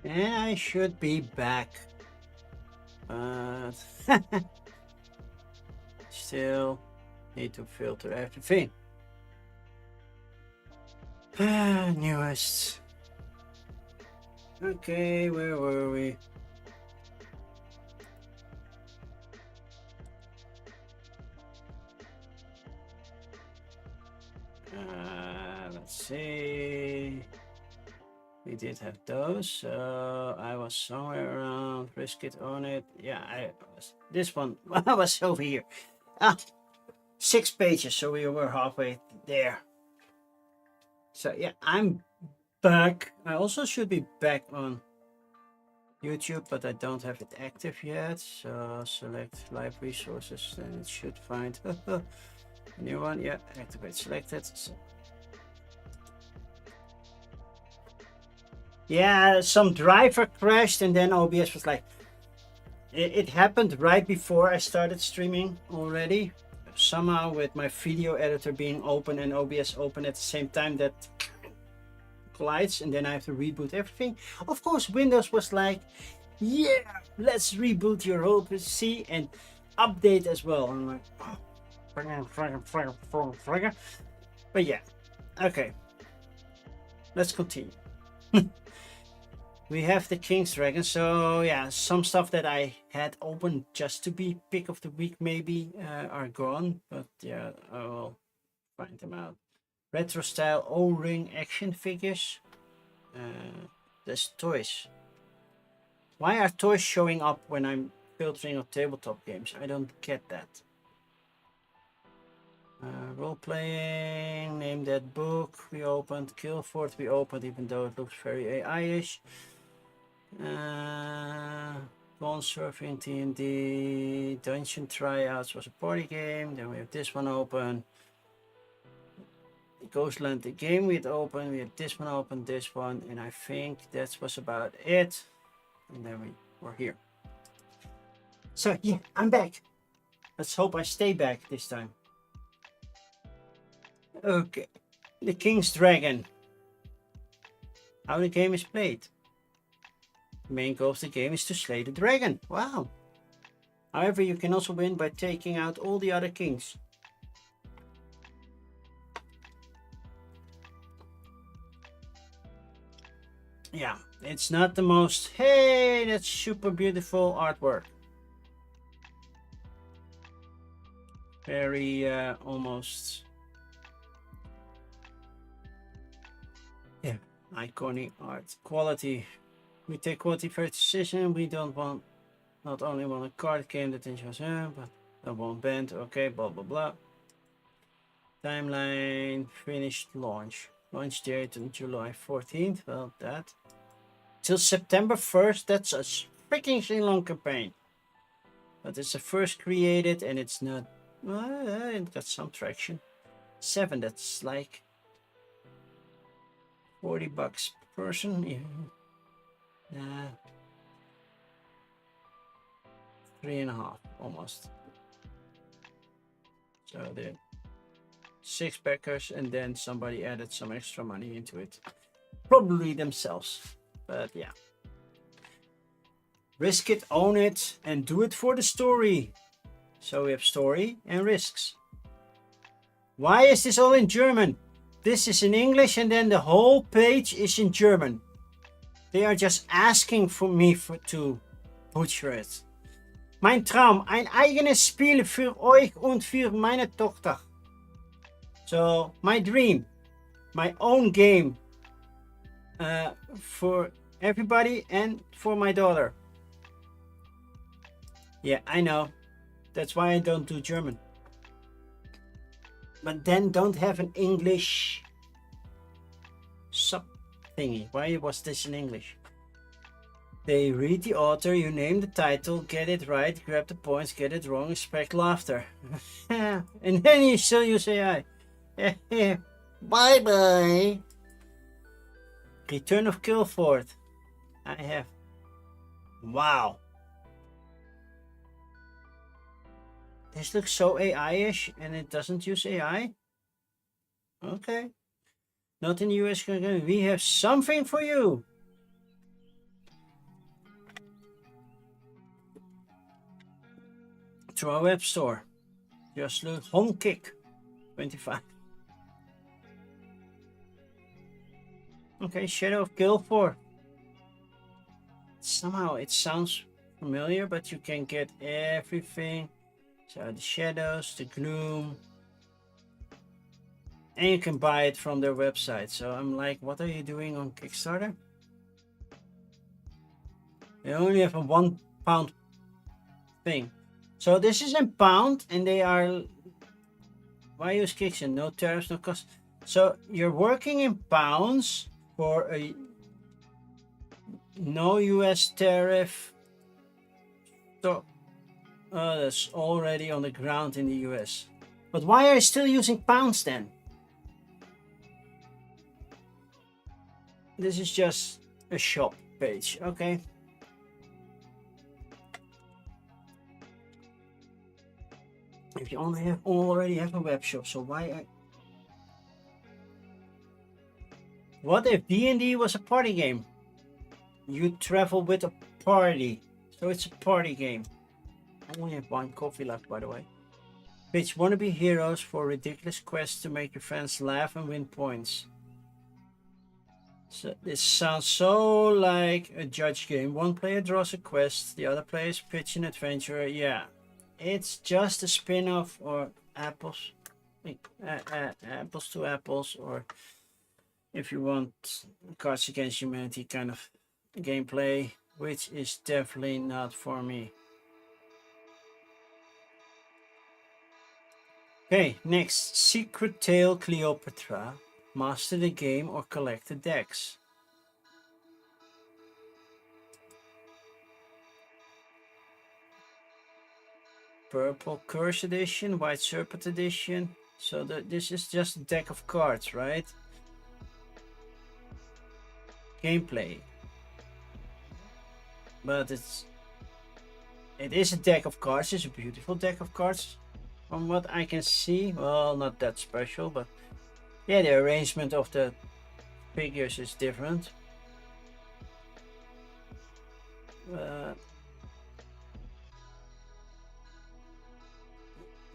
And I should be back. But still need to filter everything. Newest. Okay, where were we? Let's see. We did have those. So I was somewhere around. Risk it, own it. Yeah, I was. This one I was over here. 6 pages. So we were halfway there. So yeah, I'm back. I also should be back on YouTube, but I don't have it active yet. So select live resources, and it should find a new one. Yeah, activate selected. So yeah, some driver crashed, and then OBS was like, it happened right before I started streaming already. Somehow with my video editor being open and OBS open at the same time, that collides, and then I have to reboot everything. Of course, Windows was like, yeah, let's reboot your whole PC and update as well. I'm like, but yeah, okay, let's continue. We have the King's Dragon, so yeah, some stuff that I had open just to be pick of the week maybe are gone, but yeah, I will find them out. Retro style O-ring action figures. There's toys. Why are toys showing up when I'm filtering on tabletop games? I don't get that. Role playing, name that book we opened, Guildford we opened, even though it looks very AI-ish. Gone Surfing, D&D, Dungeon Tryouts was a party game. Then we have this one open. Ghostland, the game we had open. We had this one open, this one, and I think that was about it. And then we were here. So yeah, I'm back. Let's hope I stay back this time. Okay, the King's Dragon. How the game is played. The main goal of the game is to slay the dragon. Wow. However, you can also win by taking out all the other kings. Yeah, it's not the most, hey, that's super beautiful artwork. Very almost, yeah, iconic art quality. We take quality first decision. We don't want, not only want a card game that enjoys, but that won't bend. Okay, blah blah blah. Timeline finished launch. Launch date on July 14th. Well, that till September 1st. That's a freaking long campaign. But it's the first created, and it's not. It got some traction. 7. That's like $40 per person. Yeah. 3.5 almost. So the 6 backers, and then somebody added some extra money into it, probably themselves, but yeah. Risk it, own it, and do it for the story. So we have story and risks. Why is this all in German? This is in English, and then the whole page is in German. They are just asking for me to butcher it. Mein Traum, ein eigenes Spiel für euch und für meine Tochter. So, my dream, my own game for everybody and for my daughter. Yeah, I know. That's why I don't do German. But then don't have an English sub thingy. Why was this in English? They read the author, you name the title, get it right, grab the points, get it wrong, expect laughter. And then you still use AI. Bye bye. Return of Guildford. I have. Wow. This looks so AI-ish, and it doesn't use AI. Okay. Not in the US. We have something for you. to our web store. Just look home kick 25. Okay, Shadow of Guilford. Somehow it sounds familiar, but you can get everything. So the shadows, the gloom, and you can buy it from their website. So I'm like, what are you doing on Kickstarter? They only have a £1 thing. So this is in pound, and they are. Why use Kickstarter? No tariffs, no cost. So you're working in pounds for a no US tariff. So that's already on the ground in the US. But why are you still using pounds then? This is just a shop page, okay? If you already have a web shop, so why? What if D&D was a party game? You travel with a party, so it's a party game. I only have 1 coffee left, by the way. Pitch wannabe heroes for ridiculous quests to make your friends laugh and win points. So this sounds so like a judge game. One player draws a quest, the other players pitch an adventure. Yeah, it's just a spin-off, or apples to apples, or if you want Cards Against Humanity kind of gameplay, which is definitely not for me. Okay, next, Secret Tale Cleopatra. Master the game or collect the decks. Purple Curse Edition, White Serpent Edition. So this is just a deck of cards, right? Gameplay. But it is a deck of cards. It's a beautiful deck of cards. From what I can see, well, not that special, but yeah, the arrangement of the figures is different.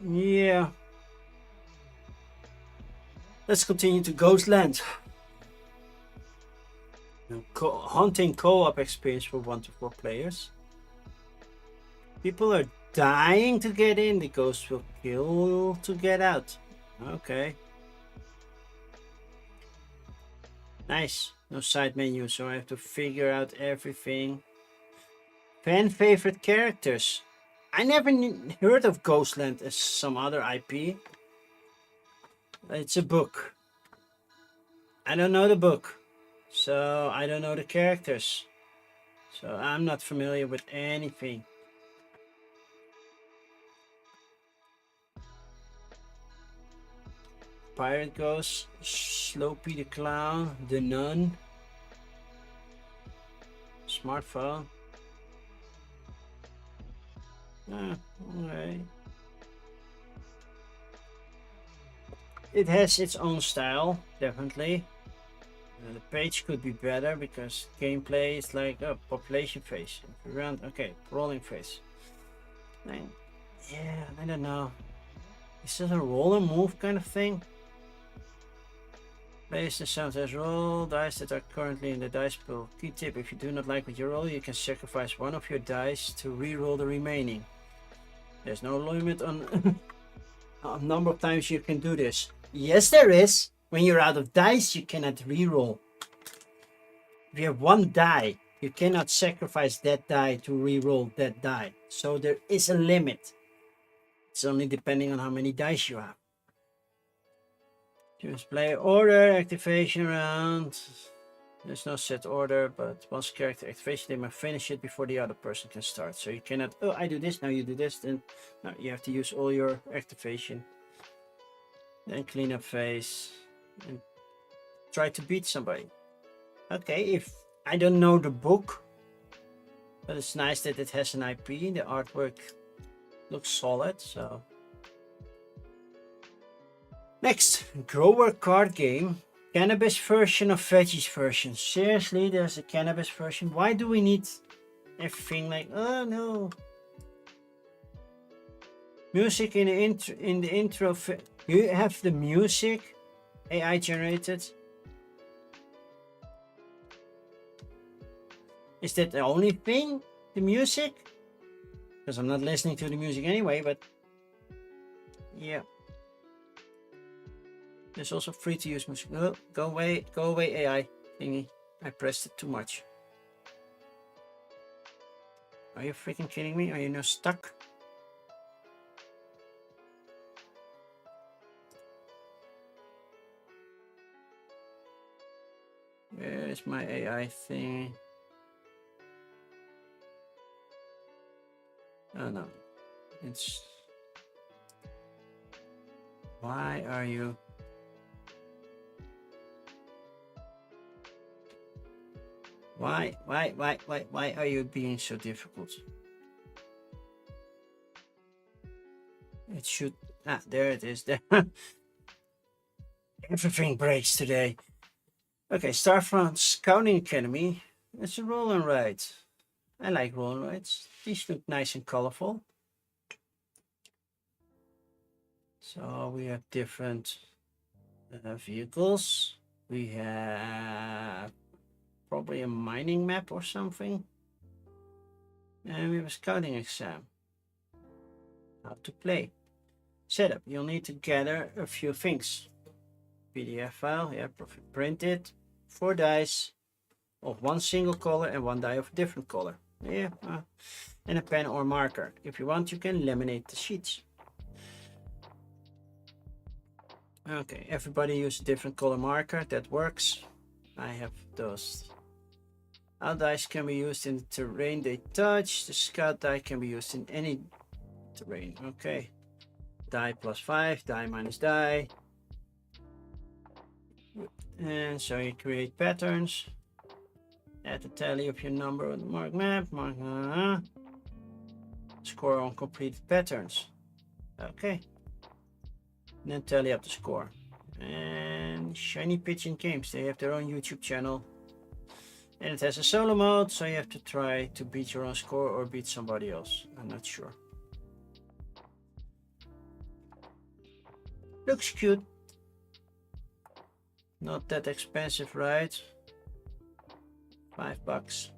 Yeah. Let's continue to Ghostland. Hunting co-op experience for 1 to 4 players. People are dying to get in. The ghosts will kill to get out. Okay. Nice. No side menu, so I have to figure out everything. Fan favorite characters. I never heard of Ghostland as some other IP. It's a book. I don't know the book, so I don't know the characters. So I'm not familiar with anything. Pirate Ghost, Slopey the Clown, The Nun, Smartphone. Alright. It has its own style, definitely. The page could be better because gameplay is like a population phase. Around, okay, rolling phase. Yeah, I don't know. Is this a roll and move kind of thing? Place the sound as roll dice that are currently in the dice pool. Key tip: if you do not like what you roll, you can sacrifice 1 of your dice to re-roll the remaining. There's no limit on a number of times you can do this. Yes, there is. When you're out of dice, you cannot re-roll. If you have 1 die, you cannot sacrifice that die to re-roll that die. So there is a limit. It's only depending on how many dice you have. Choose player order, activation round. There's no set order, but once character activation, they must finish it before the other person can start. So you cannot, oh, I do this, now you do this, then no, you have to use all your activation. Then clean up phase and try to beat somebody. Okay, if I don't know the book, but it's nice that it has an IP. The artwork looks solid, so. Next, grower card game. Cannabis version of veggies version. Seriously, there's a cannabis version. Why do we need everything like, oh no. Music in the intro. You have the music AI generated. Is that the only thing? The music? Because I'm not listening to the music anyway, but yeah. There's also free to use music. Oh, go away AI thingy. I pressed it too much. Are you freaking kidding me? Are you now stuck? Where's my AI thing? Oh no, it's... Why are you... Why are you being so difficult? It should... Ah, there it is. There. Everything breaks today. Okay, Starfront Scouting Academy. It's a roll and ride. I like roll and rides. These look nice and colorful. So we have different vehicles. We have probably a mining map or something. And we have a scouting exam. How to play. Setup. You'll need to gather a few things. PDF file, yeah, print it. 4 dice of one single color and 1 die of a different color. Yeah, and a pen or marker. If you want, you can laminate the sheets. Okay, everybody use a different color marker. That works. I have those. Our dice can be used in the terrain they touch. The scout die can be used in any terrain. Okay. Die +5, die minus die. And so you create patterns. Add the tally of your number on the mark map. Score on completed patterns. Okay. And then tally up the score. And Shiny Pigeon Games, they have their own YouTube channel. And it has a solo mode, so you have to try to beat your own score or beat somebody else. I'm not sure. Looks cute. Not that expensive, right? $5.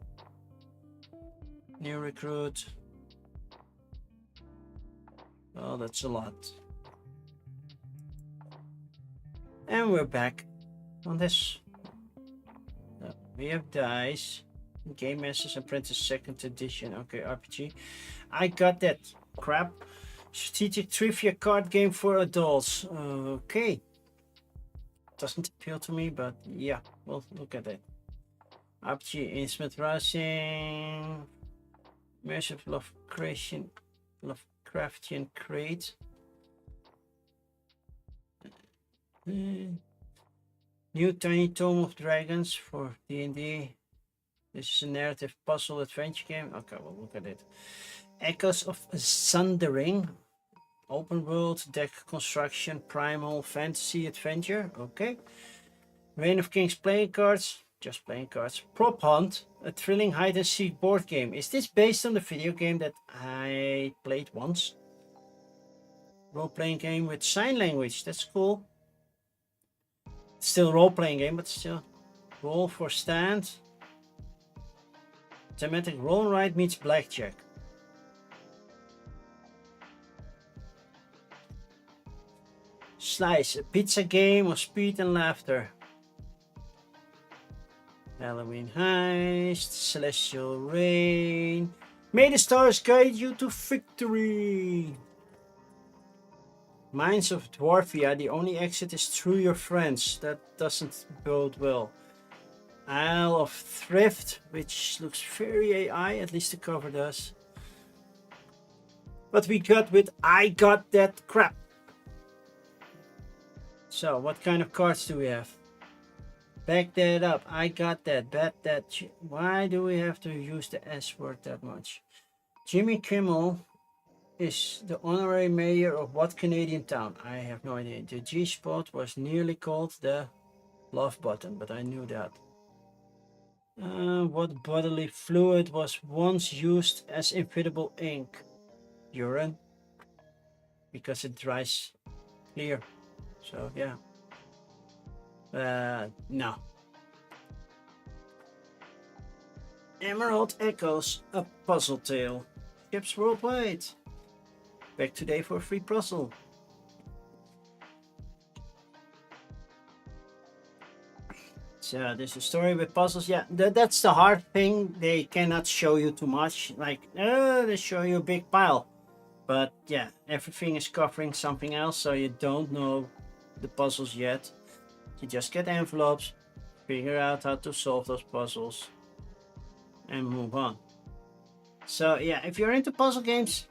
New recruit. Oh, that's a lot. And we're back on this. We have dice. Game Masters Apprentice 2nd edition. Okay, RPG. I got that crap. Strategic trivia card game for adults. Okay. Doesn't appeal to me, but yeah, we'll look at it. RPG Instrument Racing. Immersive Lovecraftian Crate. New Tiny Tome of Dragons for D&D. This is a narrative puzzle adventure game. Okay, we'll look at it. Echoes of Sundering. Open world deck construction primal fantasy adventure. Okay. Reign of Kings playing cards. Just playing cards. Prop Hunt. A thrilling hide and seek board game. Is this based on the video game that I played once? Role playing game with sign language. That's cool. Still role playing game, but still. Roll for stand. Thematic roll and ride meets blackjack. Slice, a pizza game of speed and laughter. Halloween Heist, Celestial Rain. May the stars guide you to victory. Mines of Dwarfia, the only exit is through your friends. That doesn't bode well. Isle of Thrift, which looks very AI, at least the cover does. But we got with I got that crap. So, what kind of cards do we have? Back that up. I got that. Bet that. Why do we have to use the S word that much? Jimmy Kimmel is the honorary mayor of what Canadian town? I have no idea. The G spot was nearly called the love button, but I knew that. What bodily fluid was once used as infallible ink? Urine. because it dries clear. So yeah. No. Emerald Echoes, a puzzle tale. Ships worldwide. Back today for a free puzzle. So there's a story with puzzles. Yeah, that's the hard thing. They cannot show you too much. Like, they show you a big pile. But yeah, everything is covering something else, so you don't know the puzzles yet. You just get envelopes, figure out how to solve those puzzles, and move on. So yeah, if you're into puzzle games,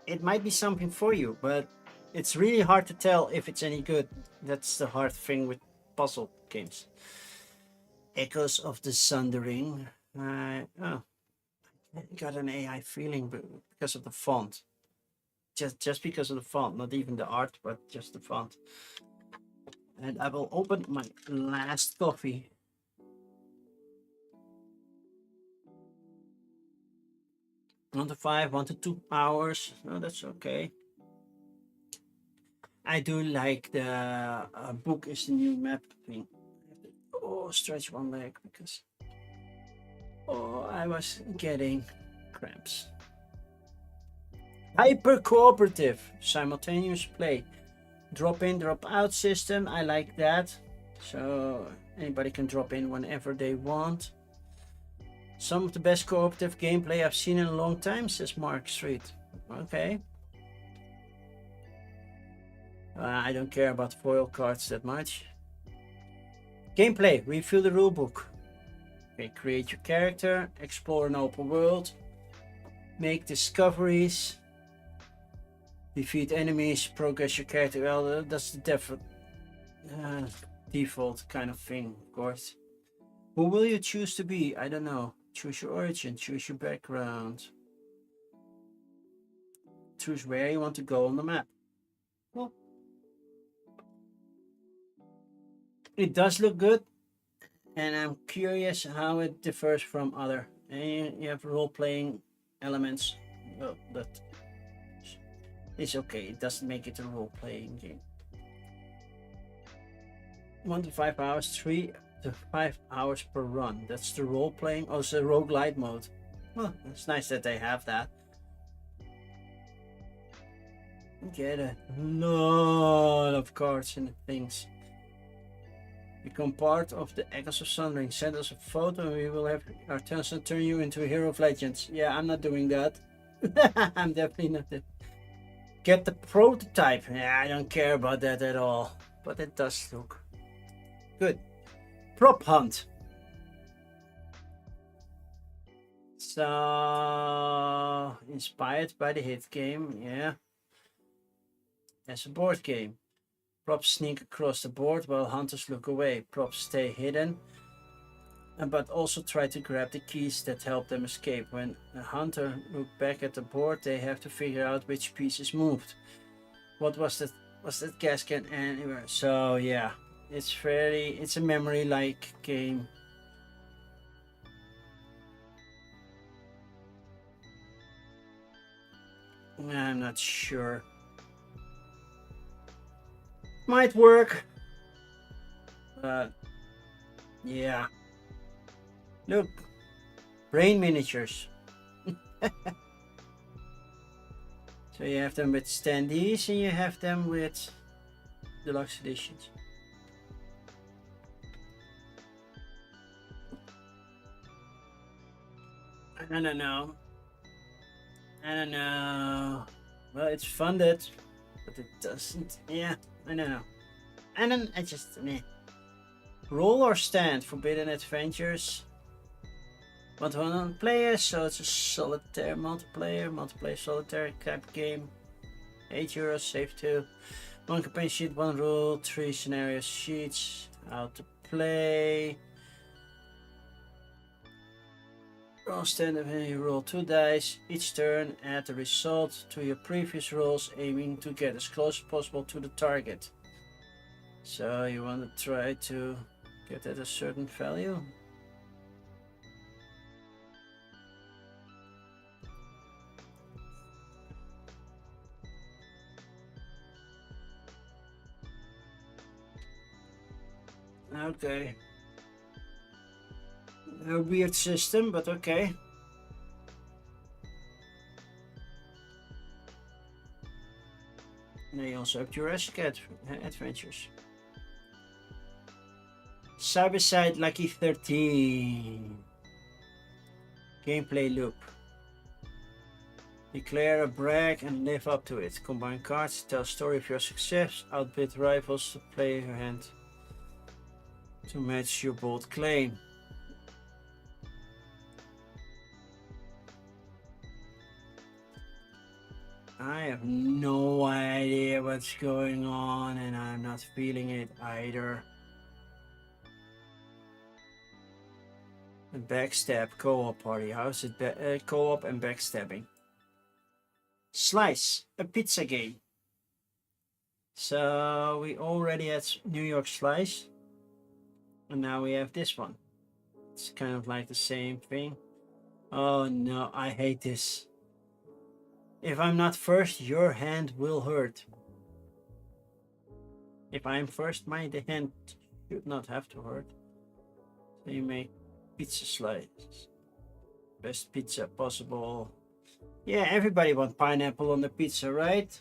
it might be something for you, but it's really hard to tell if it's any good. That's the hard thing with puzzle games. Echoes of the Sundering. I got an AI feeling because of the font. Just because of the font, not even the art, but just the font. And I will open my last coffee. One to 5, 1 to 2 hours. No, that's okay. I do like the book is the new map thing. Oh, stretch one leg because I was getting cramps. Hyper cooperative, simultaneous play, drop in, drop out system. I like that. So anybody can drop in whenever they want. Some of the best cooperative gameplay I've seen in a long time, says Mark Street. Okay. I don't care about foil cards that much. Gameplay, review the rulebook. Okay, create your character, explore an open world, make discoveries, defeat enemies, progress your character. Well, that's the default kind of thing, of course. Who will you choose to be? I don't know. Choose your origin, choose your background. Choose where you want to go on the map. Well, it does look good, and I'm curious how it differs from other. And you have role-playing elements. Well, that is okay. It doesn't make it a role-playing game. 1 to 5 hours, 3 to 5 hours per run. That's the role-playing. Also, roguelite mode. Well, it's nice that they have that. Get a lot of cards and things. Become part of the Echoes of Sundering. Send us a photo and we will have our turns and turn you into a hero of legends. Yeah, I'm not doing that. I'm definitely not. Get the prototype. Yeah, I don't care about that at all. But it does look good. Prop hunt. So, inspired by the hit game, yeah. As a board game. Props sneak across the board while hunters look away. Props stay hidden, but also try to grab the keys that help them escape. When a hunter looks back at the board, they have to figure out which piece is moved. What was that? Was that gas can anywhere? So yeah, it's a memory-like game. I'm not sure. Might work. But yeah. Look. Brain miniatures. So you have them with standees and you have them with deluxe editions. I don't know. Well, it's funded, but it doesn't. Yeah, I don't know. I just meh. Roll or stand, Forbidden Adventures. 1 to 1 players, so it's a solitaire multiplayer solitaire type game. €8, save 2. 1 campaign sheet, 1 rule, 3 scenario sheets. How to play. Roll stand and you roll 2 dice. Each turn, add the result to your previous rolls, aiming to get as close as possible to the target. So you want to try to get at a certain value. Okay. A weird system, but okay. They also have Jurassic Adventures. Cyberside Lucky 13. Gameplay loop. Declare a brag and live up to it. Combine cards, tell story of your success, outbid rivals to play your hand to match your bold claim. I have no idea what's going on and I'm not feeling it either. A backstab co-op party. How's it co-op and backstabbing? Slice, a pizza game. So we already had New York Slice. And now we have this one. It's kind of like the same thing. Oh no, I hate this. If I'm not first, your hand will hurt. If I'm first, my hand should not have to hurt. So you make pizza slices. Best pizza possible. Yeah, everybody wants pineapple on the pizza, right?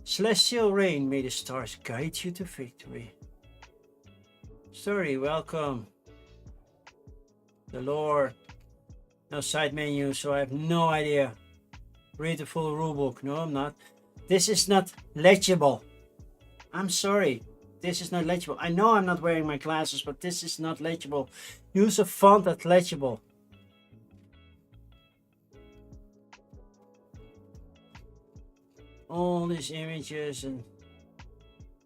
Celestial rain, may the stars guide you to victory. Story, welcome. The Lord. No side menu, so I have no idea. Read the full rulebook. No, I'm not. This is not legible. I'm sorry. This is not legible. I know I'm not wearing my glasses, but this is not legible. Use a font that's legible. All these images, and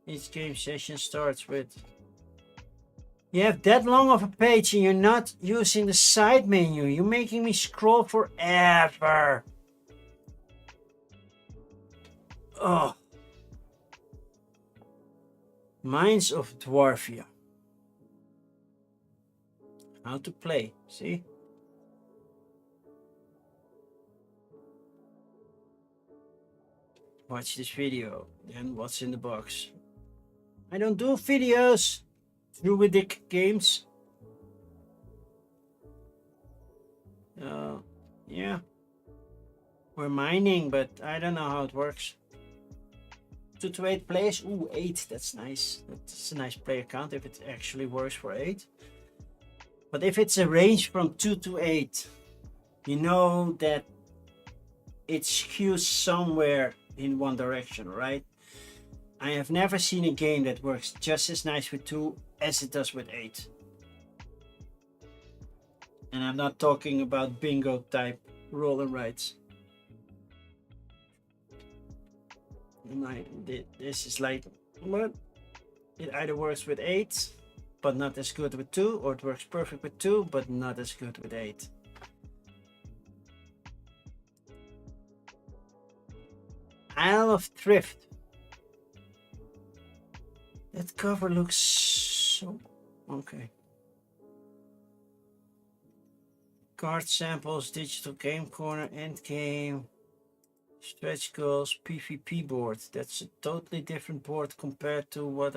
each game session starts with. You have that long of a page and you're not using the side menu. You're making me scroll forever. Oh. Mines of Dwarfia. How to play, see? Watch this video, then what's in the box. I don't do videos. Druidic games. Yeah. We're mining, but I don't know how it works. 2 to 8 players. Ooh, 8. That's nice. That's a nice player count if it actually works for 8. But if it's a range from 2 to 8, you know that it skews somewhere in one direction, right? I have never seen a game that works just as nice with 2 as it does with 8. And I'm not talking about bingo type roll and rights. This is like, what? It either works with 8, but not as good with 2, or it works perfect with 2, but not as good with 8. Isle of Thrift. That cover looks so... okay. Card samples, digital game corner, end game, stretch goals, PvP board. That's a totally different board compared to what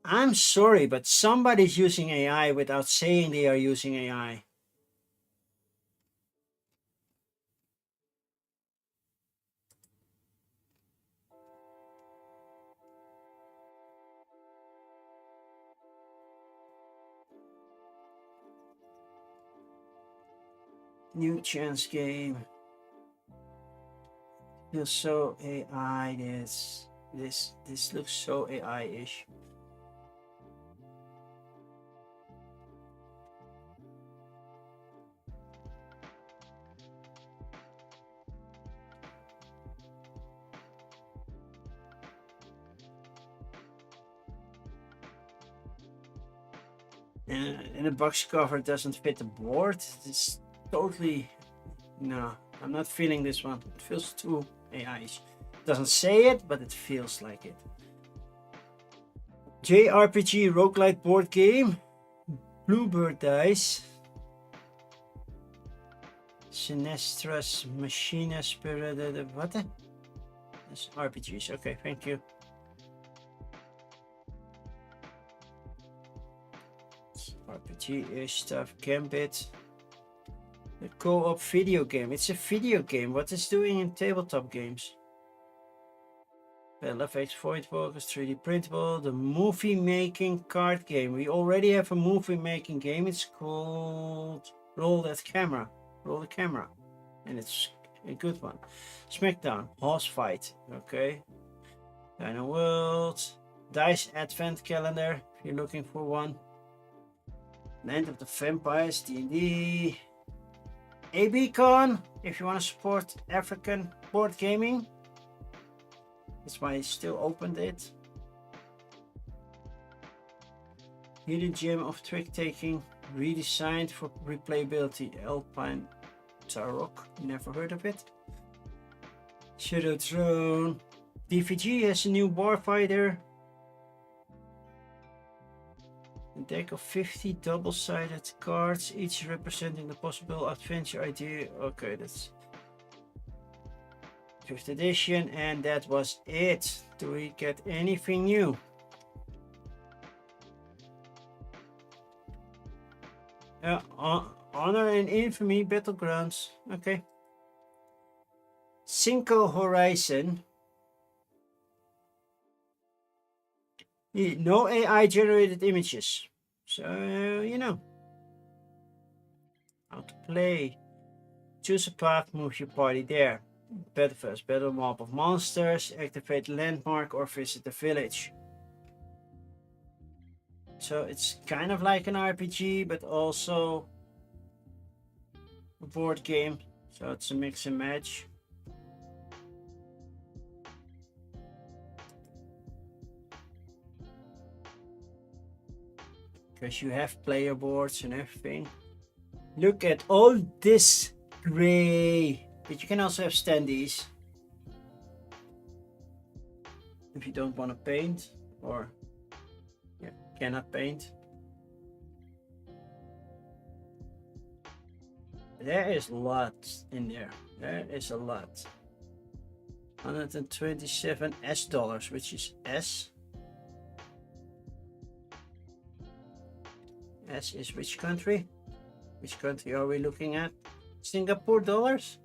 I'm sorry, but somebody's using AI without saying they are using AI. New chance game. Feels so AI. This looks so AI-ish. And the box cover doesn't fit the board. It's totally... no, I'm not feeling this one. It feels too AI-ish. Doesn't say it, but it feels like it. JRPG roguelite board game. Bluebird dice. Sinestras Machina Spirit. What? It's RPGs. Okay, thank you. RPG-ish stuff. Gambit. The co-op video game. It's a video game. What is doing in tabletop games? FX, Void Focus, 3D printable. The movie making card game. We already have a movie making game. It's called Roll That Camera. Roll the Camera. And it's a good one. Smackdown. Horse Fight. Okay. Dino World. Dice Advent Calendar. If you're looking for one. Land of the Vampires. D&D. ABCon. If you want to support African board gaming. That's why I still opened it. Hidden Gem of Trick Taking, redesigned for replayability. Alpine Tarok, never heard of it. Shadow Throne. DVG has a new warfighter. A deck of 50 double-sided cards, each representing the possible adventure idea. Okay, that's 5th edition, and that was it. Do we get anything new? Honor and Infamy Battlegrounds. Okay. Cinco Horizon. No AI generated images. So, you know how to play. Choose a path, move your party there. Battle first, battle mob of monsters, activate landmark or visit the village. So it's kind of like an RPG, but also a board game. So it's a mix and match. Because you have player boards and everything. Look at all this gray. But you can also have standees. If you don't want to paint or cannot paint. There is lots in there. There is a lot. 127 S dollars, which is S. S is which country? Which country are we looking at? Singapore dollars?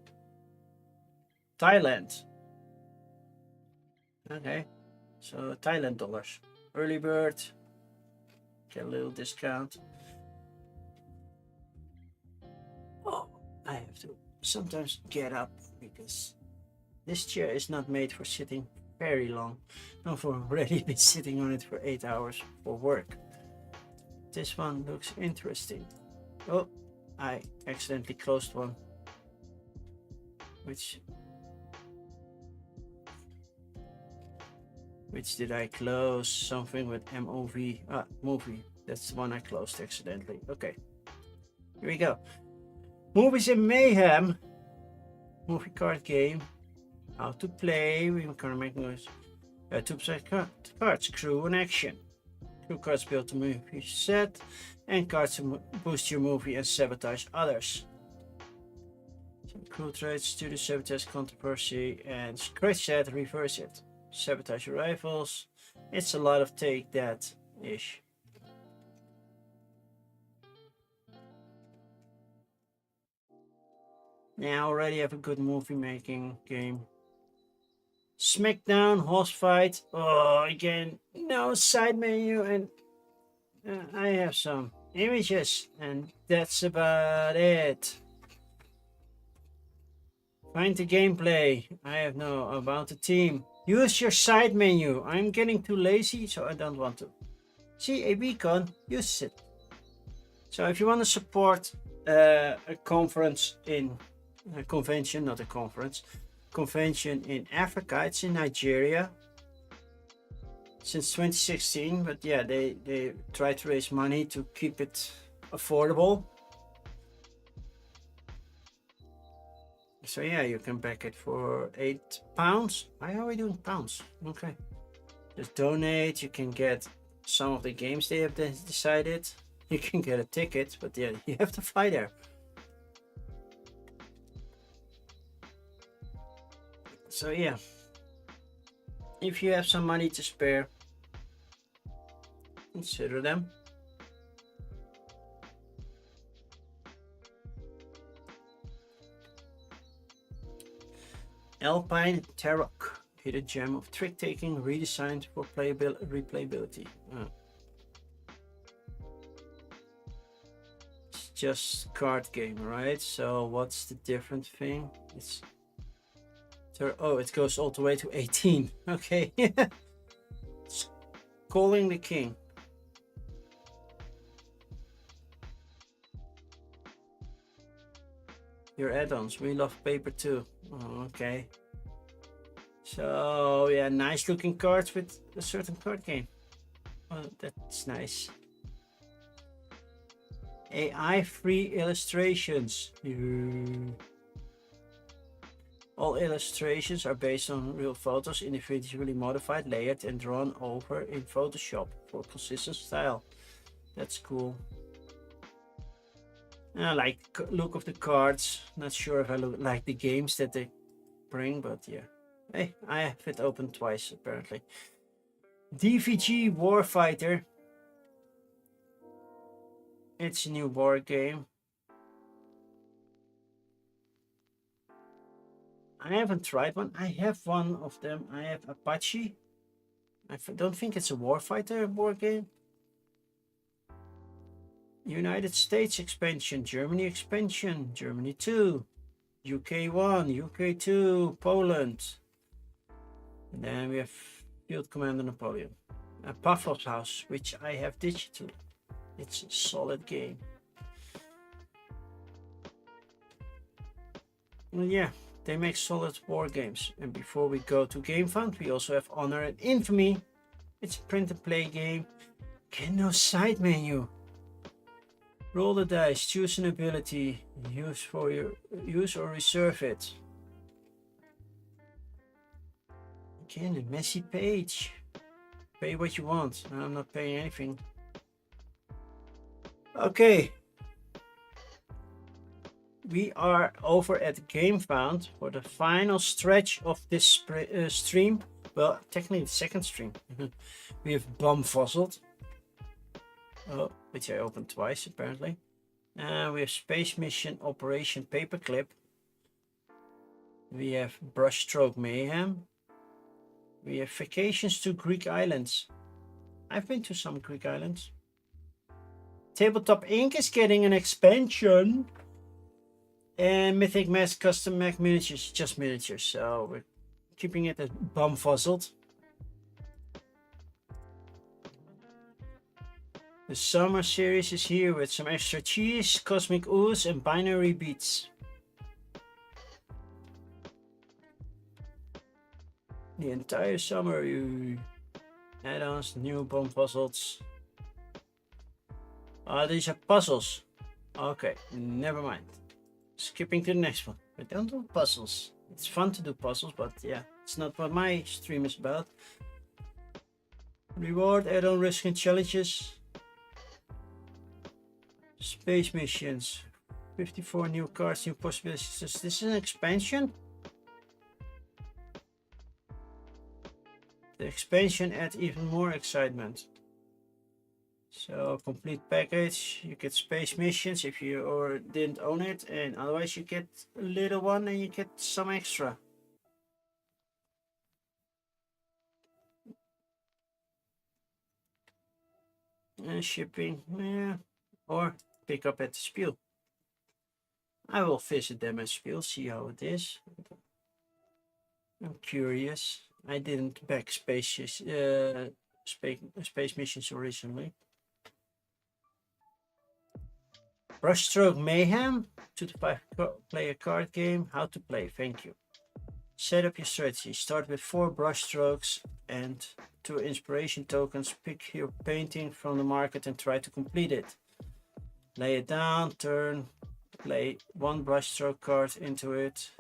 Thailand. Okay, so Thailand dollars. Early bird. Get a little discount. Oh, I have to sometimes get up because this chair is not made for sitting very long. I've already been sitting on it for 8 hours for work. This one looks interesting. Oh, I accidentally closed one. Which did I close? Something with MOV. Movie. That's the one I closed accidentally. Okay. Here we go. Movies in Mayhem. Movie card game. How to play. We're gonna make noise. 2% cards. Crew in action. Crew cards build the movie set. And cards to boost your movie and sabotage others. Some crew traits, studio sabotage, controversy, and scratch set, reverse it. Sabotage your rivals. It's a lot of take that ish. Now I already have a good movie making game. Smackdown, horse fight. Oh, again, no side menu, and I have some images, and that's about it. Find the gameplay. I have no about the team. Use your side menu. I'm getting too lazy, so I don't want to. See, a beacon, use it. So if you want to support a conference in a convention, not a conference, convention in Africa, it's in Nigeria since 2016, but yeah, they try to raise money to keep it affordable. So yeah, you can back it for £8. Why are we doing pounds? Okay. Just donate. You can get some of the games they have decided. You can get a ticket, but yeah, you have to fly there. So yeah, If you have some money to spare, consider them. Alpine Tarok, hidden gem of trick-taking redesigned for replayability. It's just card game, right? So what's the different thing? It's oh, it goes all the way to 18. Okay. It's calling the king. Your add-ons, we love paper too. Oh, okay. So yeah, nice looking cards with a certain card game. Oh, that's nice. AI free illustrations. All illustrations are based on real photos, individually modified, layered and drawn over in Photoshop for consistent style. That's cool. I like look of the cards. Not sure if I like the games that they bring, but yeah. Hey, I have it open twice apparently. DVG Warfighter. It's a new war game. I haven't tried one. I have one of them. I have Apache. I don't think it's a Warfighter war game. United States expansion, Germany expansion, Germany 2, UK 1, UK 2, Poland. And then we have Field Commander Napoleon. Pavlov's House, which I have digital. It's a solid game. Well, yeah, they make solid war games. And before we go to Game Fund, we also have Honor and Infamy. It's a print and play game. Get no side menu. Roll the dice, choose an ability, use or reserve it. Again, a messy page. Pay what you want. I'm not paying anything. Okay. We are over at GameFound for the final stretch of this stream. Well, technically the second stream. We have Bumfuzzled. Oh, which I opened twice apparently. We have Space Mission Operation Paperclip. We have Brushstroke Mayhem. We have Vacations to Greek Islands. I've been to some Greek islands. Tabletop Inc. is getting an expansion. And Mythic Mask Custom Mac Miniatures, just miniatures. So we're keeping it as Bumfuzzled. The summer series is here with some extra cheese, cosmic ooze, and binary beats. The entire summer, add-ons, new Bumfuzzles. These are puzzles. Okay, never mind. Skipping to the next one. We don't do puzzles. It's fun to do puzzles, but yeah, it's not what my stream is about. Reward, add-on, risk and challenges. Space missions. 54 new cards, new possibilities. Is this an expansion? The expansion adds even more excitement. So complete package, you get space missions if you or didn't own it, and otherwise you get a little one and you get some extra. And shipping, yeah, or pick up at the Spiel. I will visit them at Spiel, see how it is. I'm curious. I didn't back space missions originally. Brushstroke Mayhem, 2 to 5 player card game. How to play, thank you. Set up your strategy. Start with 4 brushstrokes and 2 inspiration tokens. Pick your painting from the market and try to complete it. Lay it down, turn, play 1 brushstroke card into it,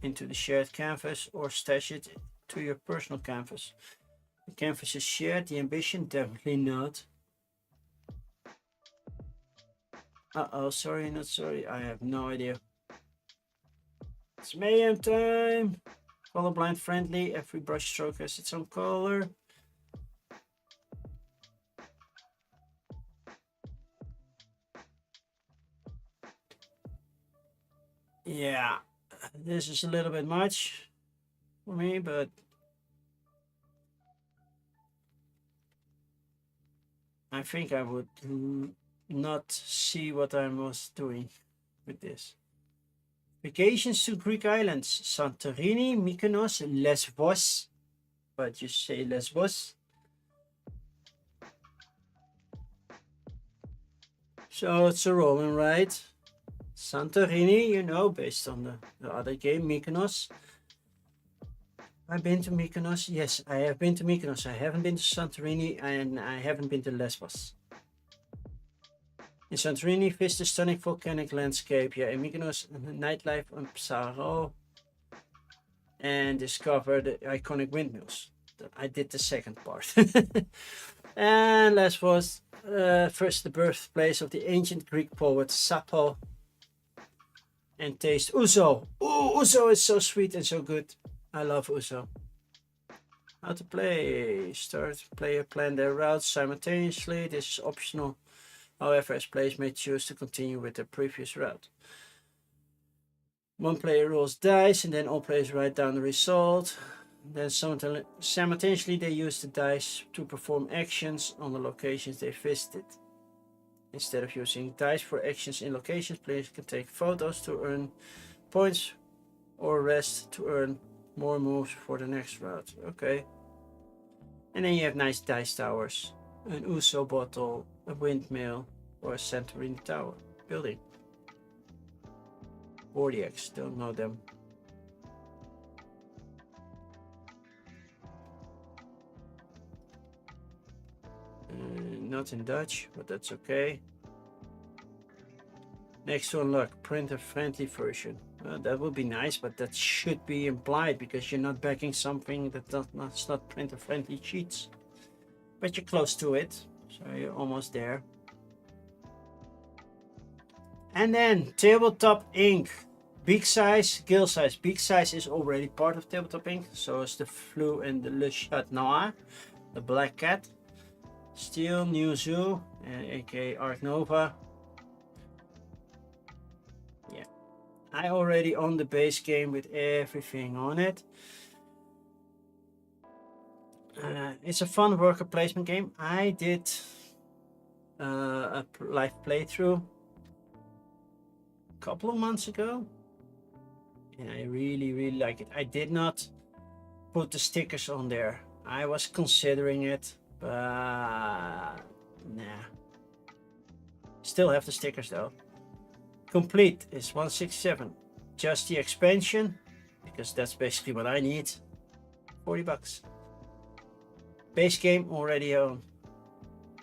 into the shared canvas, or stash it to your personal canvas. The canvas is shared, the ambition definitely not. Uh-oh, sorry, not sorry, I have no idea. It's mayhem time! Colorblind friendly. Every brush stroke has its own color. Yeah, this is a little bit much for me, but I think I would not see what I was doing with this. Vacations to Greek islands: Santorini, Mykonos, Lesbos. But you say Lesbos? So it's a Roman, right? Santorini, you know, based on the other game, Mykonos. I've been to Mykonos. Yes, I have been to Mykonos. I haven't been to Santorini, and I haven't been to Lesbos. In Santorini, visit the stunning volcanic landscape. Yeah, in Mykonos, nightlife on Psaro, and discover the iconic windmills. I did the second part. And Lesbos, first the birthplace of the ancient Greek poet Sappho, and taste ouzo. Ooh, ouzo is so sweet and so good. I love ouzo. How to play: start player plan their routes simultaneously. This is optional. However, as players may choose to continue with their previous route. One player rolls dice, and then all players write down the result. Then simultaneously they use the dice to perform actions on the locations they visited. Instead of using dice for actions in locations, players can take photos to earn points or rest to earn more moves for the next route. Okay. And then you have nice dice towers, an ouzo bottle, a windmill, or a Santorini tower building. Bordiacs, don't know them. Not in Dutch, but that's okay. Next to unlock, printer-friendly version. That would be nice, but that should be implied because you're not backing something that's not printer-friendly cheats. But you're close to it, so you're almost there. And then Tabletop Ink. Big size, gill size. Big size is already part of Tabletop Ink, so is the Flu and the Le Chat Noir, the Black Cat. Steel, New Zoo, aka Arc Nova. Yeah, I already own the base game with everything on it. It's a fun worker placement game. I did a live playthrough a couple of months ago, and I really like it. I did not put the stickers on there. I was considering it, but nah. Still have the stickers though. Complete is 167. Just the expansion, because that's basically what I need. 40 bucks. Base game already own.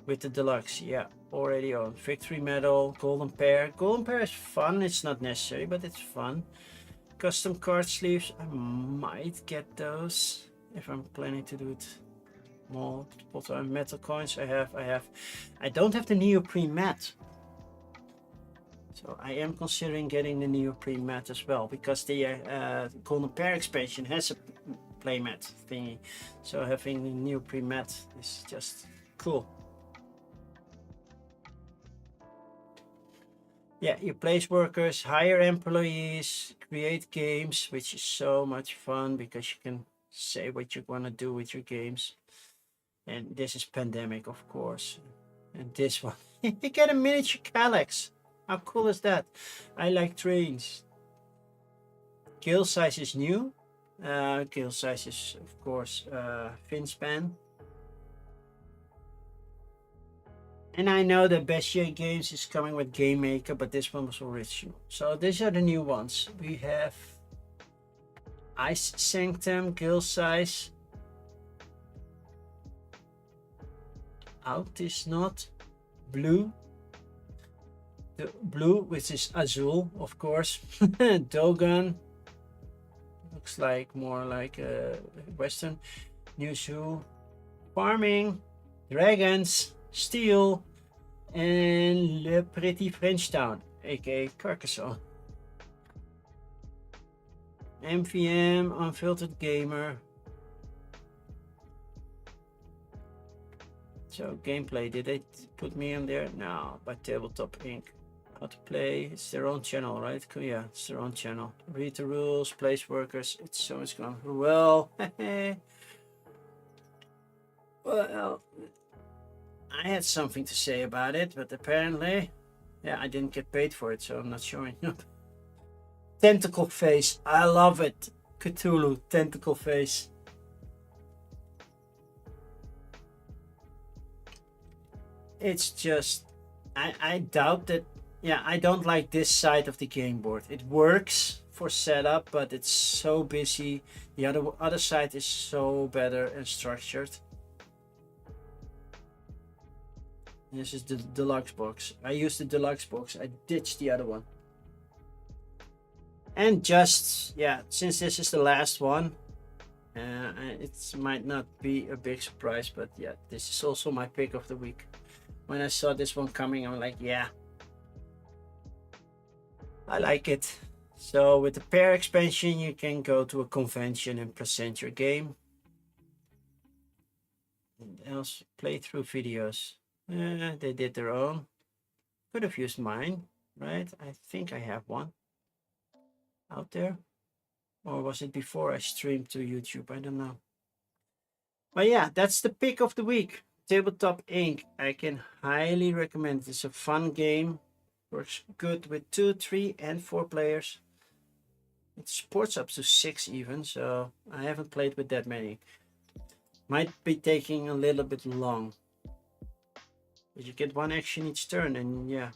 With the deluxe, yeah, already own. Victory medal, golden pair. Golden pair is fun. It's not necessary, but it's fun. Custom card sleeves. I might get those if I'm planning to do it. Multiple metal coins. I don't have the neoprene mat. So I am considering getting the neoprene mat as well, because the golden pair expansion has a playmat thingy. So having the neoprene mat is just cool. Yeah, you place workers, hire employees, create games, which is so much fun because you can say what you want to do with your games. And this is Pandemic, of course. And this one, you get a miniature Calyx. How cool is that? I like trains. Gill size is new. Gill size is, of course, Finspan. And I know that Bestiary Games is coming with Game Maker, but this one was original. So these are the new ones. We have Ice Sanctum, Gill size. Out is not. Blue. The blue, which is Azul, of course. Dogon. Looks like more like a Western. New Zoo. Farming. Dragons. Steel. And Le Pretty French Town, aka Carcassonne. MVM, Unfiltered Gamer. So gameplay, did they put me on there? No, by Tabletop Inc. How to play, it's their own channel, right? Yeah, it's their own channel. Read the rules, place workers, it's so much going well. Well, I had something to say about it, but apparently, yeah, I didn't get paid for it, so I'm not showing up. Tentacle face, I love it. Cthulhu, tentacle face. It's just, I doubt that. Yeah, I don't like this side of the game board. It works for setup, but it's so busy. The other side is so better and structured. This is the deluxe box. I used the deluxe box. I ditched the other one. And just, yeah, since this is the last one, it might not be a big surprise, but yeah, this is also my pick of the week. When I saw this one coming, I'm like, yeah, I like it. So with the pair expansion, you can go to a convention and present your game. And else, playthrough videos. They did their own. Could have used mine, right? I think I have one out there. Or was it before I streamed to YouTube? I don't know. But yeah, that's the pick of the week. Tabletop Inc. I can highly recommend. It's a fun game. Works good with 2, 3, and 4 players. It supports up to 6 even, so I haven't played with that many. Might be taking a little bit long. But you get 1 action each turn, and yeah.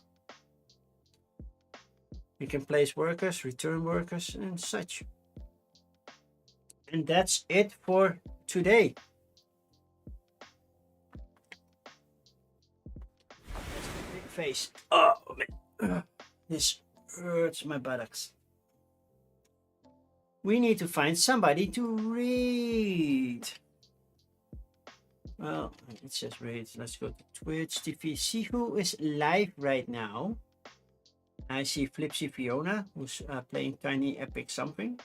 You can place workers, return workers, and such. And that's it for today. Big face. Oh man, this hurts my buttocks. We need to find somebody to read. Well, it says read. Let's go to Twitch TV. See who is live right now. I see Flipsy Fiona, who's playing Tiny Epic something.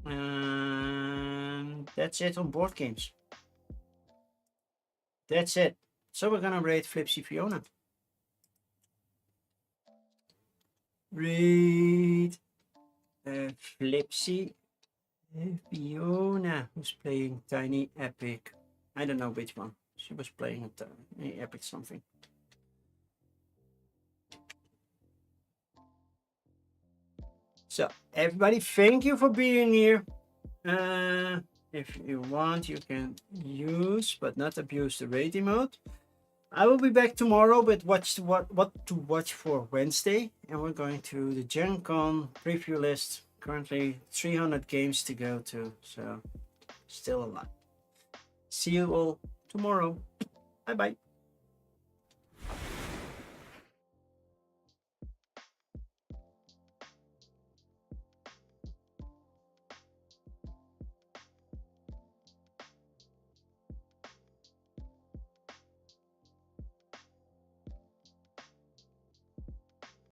And that's it on board games. That's it. So we're gonna rate Flipsy Fiona. Read Flipsy Fiona, who's playing Tiny Epic. I don't know which one. She was playing a Tiny Epic something. So everybody, thank you for being here. If you want, you can use but not abuse the rating mode. I will be back tomorrow with what to watch for Wednesday, and we're going to the Gen Con preview list. Currently 300 games to go to, so still a lot. See you all tomorrow. Bye bye.